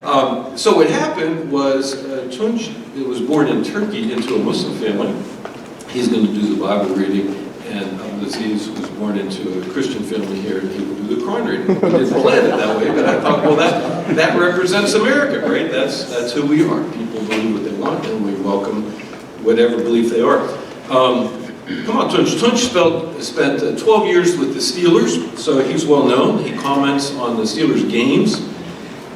So what happened was Tunch was born in Turkey into a Muslim family. He's going to do the Bible reading, and Abdul Aziz was born into a Christian family here, and he will do the Quran reading. We didn't plan it that way, but I thought, well, that represents America, right? That's who we are. People believe what they want, and we welcome whatever belief they are. Come on, Tunch. Tunch spent 12 years with the Steelers, so he's well known. He comments on the Steelers games.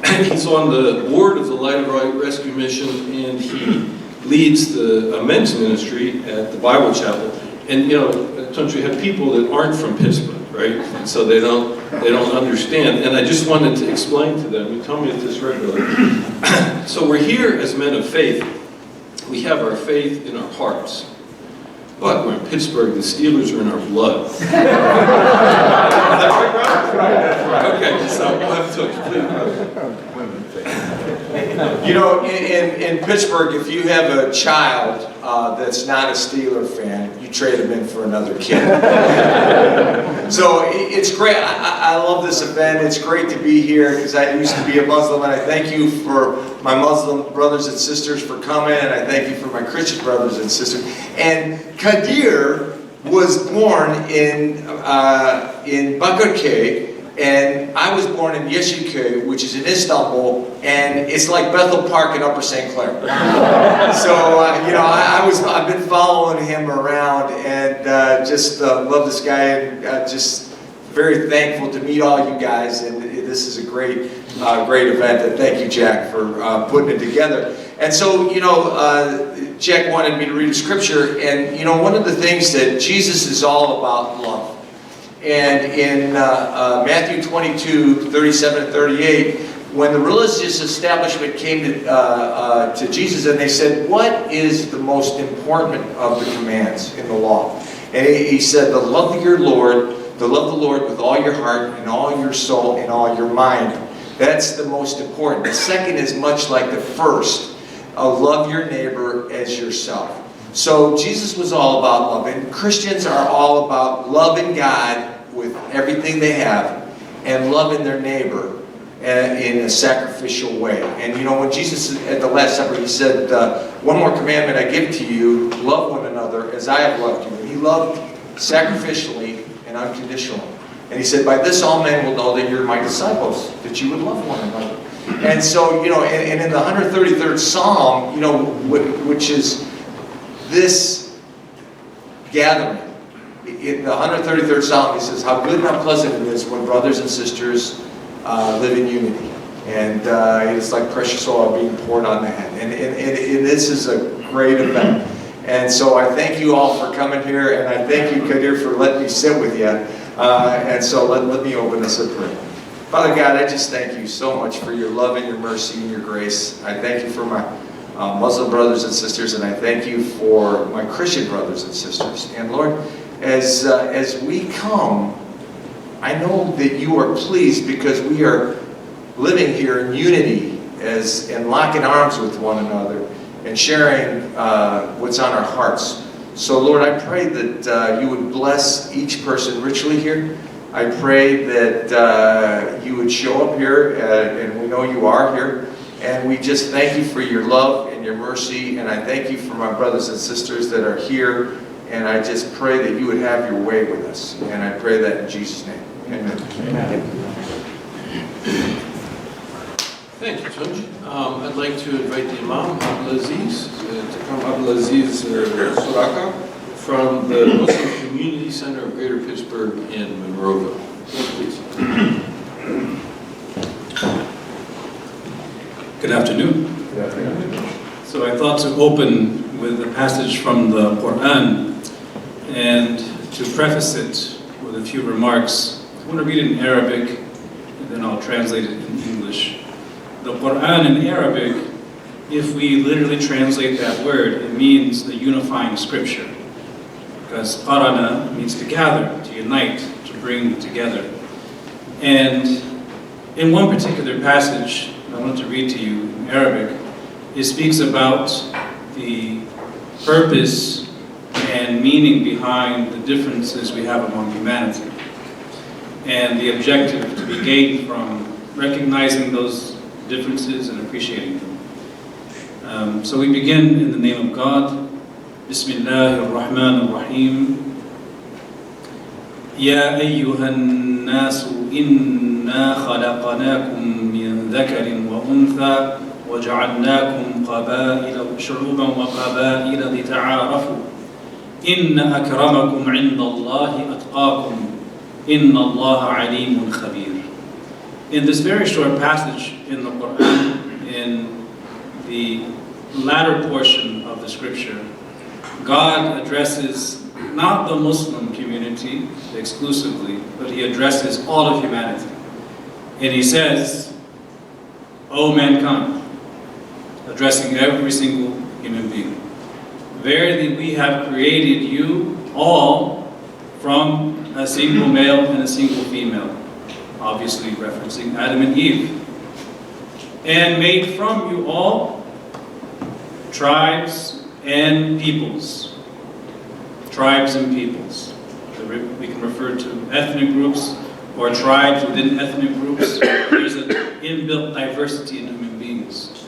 He's on the board of the Light of Light Rescue Mission, and he leads the men's ministry at the Bible Chapel. And you know, Tunch, we have people that aren't from Pittsburgh, right? And so they don't understand. And I just wanted to explain to them. You tell me if this regularly. So we're here as men of faith. We have our faith in our hearts. But we're in Pittsburgh, the Steelers are in our blood. Is that right, Rob? That's right. Okay, so we'll have Tunch, please. You know, in Pittsburgh, if you have a child that's not a Steeler fan, you trade him in for another kid. So it's great. I love this event. It's great to be here because I used to be a Muslim, and I thank you for my Muslim brothers and sisters for coming, and I thank you for my Christian brothers and sisters. And Kadir was born in Bakırköy, and I was born in Yeşilköy, which is in Istanbul, and it's like Bethel Park in Upper St. Clair. So, you know, I've been following him around, and just love this guy, and just very thankful to meet all you guys, and this is a great event, and thank you, Jack, for putting it together. And so, you know, Jack wanted me to read a scripture, and, you know, one of the things that Jesus is all about love. And in Matthew 22, 37 and 38, when the religious establishment came to Jesus and they said, what is the most important of the commands in the law? And he said, to love the Lord with all your heart and all your soul and all your mind. That's the most important. The second is much like the first. Love your neighbor as yourself. So Jesus was all about love, and Christians are all about loving God with everything they have and loving their neighbor in a sacrificial way. And you know, when Jesus at the Last Supper, he said, one more commandment I give to you, love one another as I have loved you. And he loved sacrificially and unconditionally. And he said, by this all men will know that you're my disciples, that you would love one another. And so, you know, and in the 133rd Psalm, you know, which is this gathering, in the 133rd Psalm, he says, how good and how pleasant it is when brothers and sisters live in unity. And it's like precious oil being poured on the head. And this is a great event. And so I thank you all for coming here, and I thank you, Kadir, for letting me sit with you. And so let me open this up prayer. Father God, I just thank you so much for your love and your mercy and your grace. I thank you for my Muslim brothers and sisters, and I thank you for my Christian brothers and sisters. And Lord, as we come, I know that you are pleased because we are living here in unity and locking arms with one another and sharing what's on our hearts. So Lord, I pray that you would bless each person richly here. I pray that you would show up here, and we know you are here. And we just thank you for your love and your mercy, and I thank you for my brothers and sisters that are here. And I just pray that you would have your way with us. And I pray that in Jesus' name. Amen. Amen. Thank you, Tunch. I'd like to invite the Imam Abdul Aziz to come, Abdul Aziz Suraqah, from the Muslim Community Center of Greater Pittsburgh in Monroeville. Please. Good afternoon. Good afternoon. So I thought to open with a passage from the Quran, and to preface it with a few remarks. I want to read it in Arabic, and then I'll translate it in English. The Quran in Arabic, if we literally translate that word, it means the unifying scripture. Because qarana means to gather, to unite, to bring together. And in one particular passage, I want to read to you in Arabic, it speaks about the purpose and meaning behind the differences we have among humanity, and the objective to be gained from recognizing those differences and appreciating them. So we begin in the name of God. Bismillah ar-Rahman ar-Rahim. يا أيها الناس إنا خلقناكم من ذكر وأنثى وجعلناكم شعوبا وقبائل لتعارفوا إن أكرمكم عند الله أتقاكم إن الله عليم خبير. In this very short passage in the Quran, in the latter portion of the scripture, God addresses not the Muslim community exclusively, but he addresses all of humanity. And he says, O mankind, addressing every single human being, verily we have created you all from a single male and a single female, obviously referencing Adam and Eve, and made from you all tribes and peoples. Tribes and peoples. We can refer to ethnic groups or tribes within ethnic groups. There's an inbuilt diversity in human beings.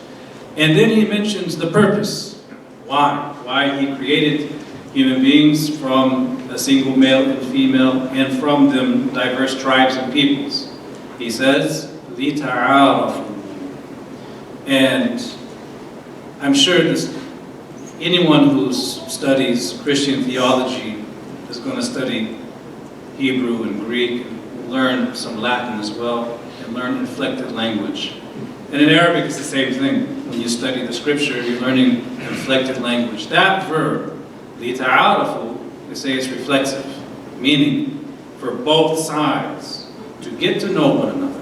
And then he mentions the purpose. Why he created human beings from a single male and female, and from them diverse tribes and peoples. He says, لِتَعَارَفُوا. And I'm sure anyone who studies Christian theology is going to study Hebrew and Greek, and learn some Latin as well, and learn inflected language. And in Arabic, it's the same thing. When you study the scripture, you're learning inflected language. That verb, لِتَعَارَفُوا, they say it's reflexive, meaning for both sides to get to know one another.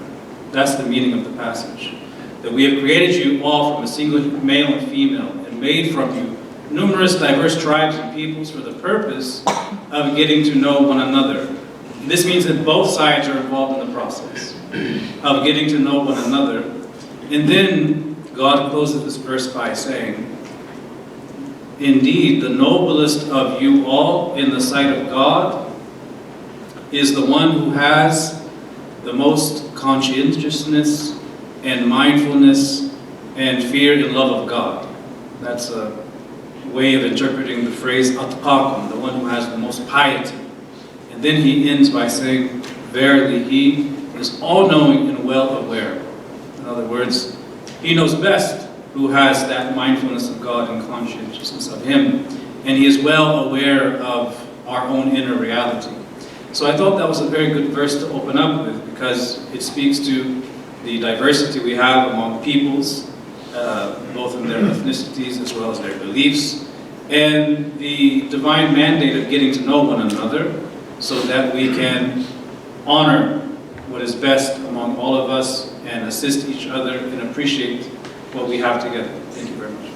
That's the meaning of the passage. That we have created you all from a single male and female, and made from you numerous diverse tribes and peoples for the purpose of getting to know one another. This means that both sides are involved in the process of getting to know one another. And then God closes this verse by saying, indeed, the noblest of you all in the sight of God is the one who has the most conscientiousness and mindfulness and fear and love of God. That's a way of interpreting the phrase atqakum, the one who has the most piety. And then he ends by saying, verily he is all-knowing and well-aware. In other words, he knows best who has that mindfulness of God and conscientiousness of him. And he is well aware of our own inner reality. So I thought that was a very good verse to open up with, because it speaks to the diversity we have among peoples, both in their ethnicities as well as their beliefs, and the divine mandate of getting to know one another so that we can honor what is best among all of us and assist each other and appreciate what we have together. Thank you very much.